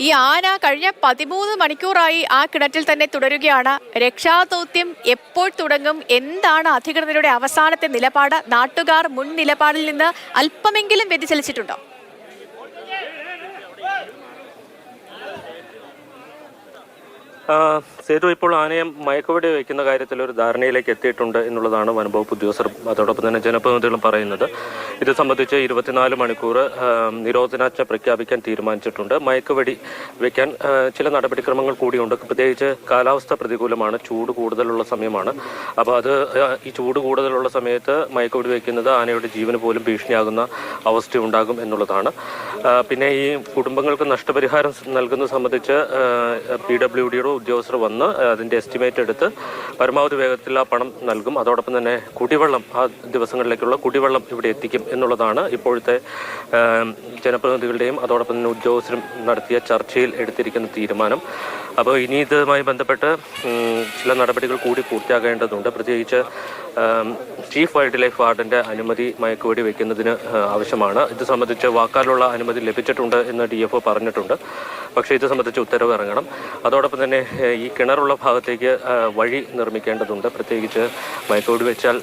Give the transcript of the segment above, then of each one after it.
ഈ ആന കഴിഞ്ഞ 13 മണിക്കൂറായി ആ കിണറ്റിൽ തന്നെ തുടരുകയാണ്. രക്ഷാദൗത്യം എപ്പോൾ തുടങ്ങും? എന്താണ് അധികൃതരുടെ അവസാനത്തെ നിലപാട്? നാട്ടുകാർ മുൻ നിലപാടിൽ നിന്ന് അല്പമെങ്കിലും വ്യതിചലിച്ചിട്ടുണ്ടോ? സേതു, ഇപ്പോൾ ആനയെ മയക്കുവെടി വയ്ക്കുന്ന കാര്യത്തിൽ ഒരു ധാരണയിലേക്ക് എത്തിയിട്ടുണ്ട് എന്നുള്ളതാണ് വനംവകുപ്പ് ഉദ്യോഗസ്ഥർ അതോടൊപ്പം തന്നെ ജനപ്രതിനിധികളും പറയുന്നത്. ഇത് സംബന്ധിച്ച് 24 മണിക്കൂർ നിരോധനാജ്ഞ പ്രഖ്യാപിക്കാൻ തീരുമാനിച്ചിട്ടുണ്ട്. മയക്കുവെടി വയ്ക്കാൻ ചില നടപടിക്രമങ്ങൾ കൂടിയുണ്ട്. പ്രത്യേകിച്ച് കാലാവസ്ഥ പ്രതികൂലമാണ്, ചൂട് കൂടുതലുള്ള സമയമാണ്. അപ്പോൾ ഈ ചൂട് കൂടുതലുള്ള സമയത്ത് മയക്കുവെടി വയ്ക്കുന്നത് ആനയുടെ ജീവന് പോലും ഭീഷണിയാകുന്ന അവസ്ഥയുണ്ടാകും എന്നുള്ളതാണ്. പിന്നെ ഈ കുടുംബങ്ങൾക്ക് നഷ്ടപരിഹാരം നൽകുന്നത് സംബന്ധിച്ച് PWDയുടെ ഉദ്യോഗസ്ഥർ വന്ന് അതിൻ്റെ എസ്റ്റിമേറ്റ് എടുത്ത് പരമാവധി വേഗത്തിൽ ആ പണം നൽകും. അതോടൊപ്പം തന്നെ കുടിവെള്ളം, ആ ദിവസങ്ങളിലേക്കുള്ള കുടിവെള്ളം ഇവിടെ എത്തിക്കും എന്നുള്ളതാണ് ഇപ്പോഴത്തെ ജനപ്രതിനിധികളുടെയും അതോടൊപ്പം തന്നെ ഉദ്യോഗസ്ഥരും നടത്തിയ ചർച്ചയിൽ എടുത്തിരിക്കുന്ന തീരുമാനം. അപ്പോൾ ഇനി ഇതുമായി ബന്ധപ്പെട്ട് ചില നടപടികൾ കൂടി പൂർത്തിയാകേണ്ടതുണ്ട്. പ്രത്യേകിച്ച് ചീഫ് വൈൽഡ് ലൈഫ് വാർഡന്റെ അനുമതി മയക്കുവെടി വയ്ക്കുന്നതിന് ആവശ്യമാണ്. ഇത് സംബന്ധിച്ച് വാക്കാലുള്ള അനുമതി ലഭിച്ചിട്ടുണ്ട് എന്ന് DFO പറഞ്ഞിട്ടുണ്ട്. പക്ഷേ ഇത് സംബന്ധിച്ച് ഉത്തരവ് ഇറങ്ങണം. അതോടൊപ്പം തന്നെ ഈ കിണറുള്ള ഭാഗത്തേക്ക് വഴി നിർമ്മിക്കേണ്ടതുണ്ട്. പ്രത്യേകിച്ച് മയക്കുവെടി വെച്ചാൽ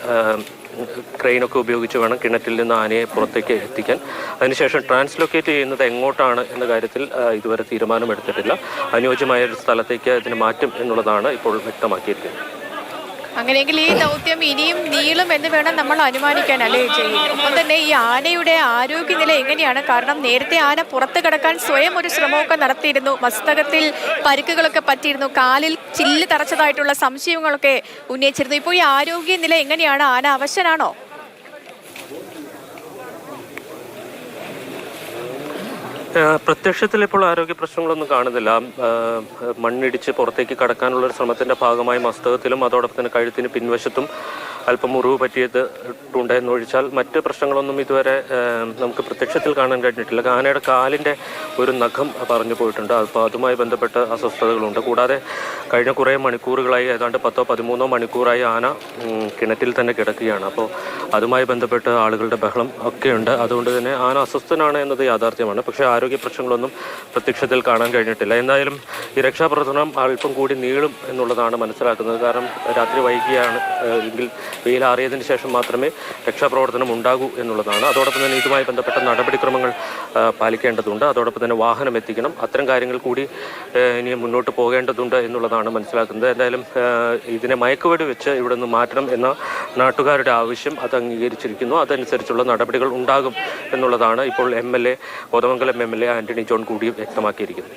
ക്രെയിനൊക്കെ ഉപയോഗിച്ച് വേണം കിണറ്റിൽ നിന്ന് ആനയെ പുറത്തേക്ക് എത്തിക്കാൻ. അതിനുശേഷം ട്രാൻസ്ലൊക്കേറ്റ് ചെയ്യുന്നത് എങ്ങോട്ടാണ് എന്ന കാര്യത്തിൽ ഇതുവരെ തീരുമാനമെടുത്തിട്ടില്ല. അനുയോജ്യമായ ഒരു സ്ഥലത്തേക്ക് ഇതിന് മാറ്റും എന്നുള്ളതാണ് ഇപ്പോൾ വ്യക്തമാക്കിയിരിക്കുന്നത്. അങ്ങനെയെങ്കിൽ ഈ ദൗത്യം ഇനിയും നീളും എന്ന് വേണം നമ്മൾ അനുമാനിക്കാൻ, അല്ലേ ചെയ്യും? ഒപ്പം തന്നെ ഈ ആനയുടെ ആരോഗ്യനില എങ്ങനെയാണ്? കാരണം നേരത്തെ ആന പുറത്ത് കിടക്കാൻ സ്വയം ഒരു ശ്രമമൊക്കെ നടത്തിയിരുന്നു. മസ്തകത്തിൽ പരിക്കുകളൊക്കെ പറ്റിയിരുന്നു, കാലിൽ ചില്ല് തറച്ചതായിട്ടുള്ള സംശയങ്ങളൊക്കെ ഉന്നയിച്ചിരുന്നു. ഇപ്പോൾ ഈ ആരോഗ്യനില എങ്ങനെയാണ്? ആന അവശനാണോ? പ്രത്യക്ഷത്തിൽ ഇപ്പോൾ ആരോഗ്യ പ്രശ്നങ്ങളൊന്നും കാണുന്നില്ല. മണ്ണിടിച്ച് പുറത്തേക്ക് കടക്കാനുള്ള ഒരു ശ്രമത്തിന്റെ ഭാഗമായി മസ്തകത്തിലും അതോടൊപ്പം തന്നെ കഴുത്തിന് പിൻവശത്തും അല്പം മുറിവ് പറ്റിയിട്ടുണ്ടെന്നൊഴിച്ചാൽ മറ്റ് പ്രശ്നങ്ങളൊന്നും ഇതുവരെ നമുക്ക് പ്രത്യക്ഷത്തിൽ കാണാൻ കഴിഞ്ഞിട്ടില്ല. ആനയുടെ കാലിൻ്റെ ഒരു നഖം പറഞ്ഞു പോയിട്ടുണ്ട്. അപ്പോൾ അതുമായി ബന്ധപ്പെട്ട് അസ്വസ്ഥതകളുണ്ട്. കൂടാതെ കഴിഞ്ഞ കുറേ മണിക്കൂറുകളായി, ഏതാണ്ട് 10-13 മണിക്കൂറായി ആന കിണറ്റിൽ തന്നെ കിടക്കുകയാണ്. അപ്പോൾ അതുമായി ബന്ധപ്പെട്ട് ആളുകളുടെ ബഹളം ഒക്കെയുണ്ട്. അതുകൊണ്ട് തന്നെ ആന അസ്വസ്ഥനാണ് എന്നത് യാഥാർത്ഥ്യമാണ്. പക്ഷേ ആരോഗ്യ പ്രശ്നങ്ങളൊന്നും പ്രത്യക്ഷത്തിൽ കാണാൻ കഴിഞ്ഞിട്ടില്ല. എന്തായാലും ഈ രക്ഷാപ്രവർത്തനം അല്പം കൂടി നീളും എന്നുള്ളതാണ് മനസ്സിലാക്കുന്നത്. കാരണം രാത്രി വൈകിയാണ് എങ്കിൽ വെയിലാറിയതിന് ശേഷം മാത്രമേ രക്ഷാപ്രവർത്തനം ഉണ്ടാകൂ എന്നുള്ളതാണ്. അതോടൊപ്പം തന്നെ ഇതുമായി ബന്ധപ്പെട്ട നടപടിക്രമങ്ങൾ പാലിക്കേണ്ടതുണ്ട്. അതോടൊപ്പം തന്നെ വാഹനം എത്തിക്കണം. അത്തരം കാര്യങ്ങൾ കൂടി ഇനി മുന്നോട്ട് പോകേണ്ടതുണ്ട് എന്നുള്ളതാണ് മനസ്സിലാക്കുന്നത്. എന്തായാലും ഇതിനെ മയക്കുവെടി വെച്ച് ഇവിടെ നിന്ന് മാറ്റണം എന്ന നാട്ടുകാരുടെ ആവശ്യം അത് അംഗീകരിച്ചിരിക്കുന്നു. അതനുസരിച്ചുള്ള നടപടികൾ ഉണ്ടാകും എന്നുള്ളതാണ് ഇപ്പോൾ കോതമംഗലം MLA ആന്റണി ജോൺ കൂടി വ്യക്തമാക്കിയിരിക്കുന്നത്.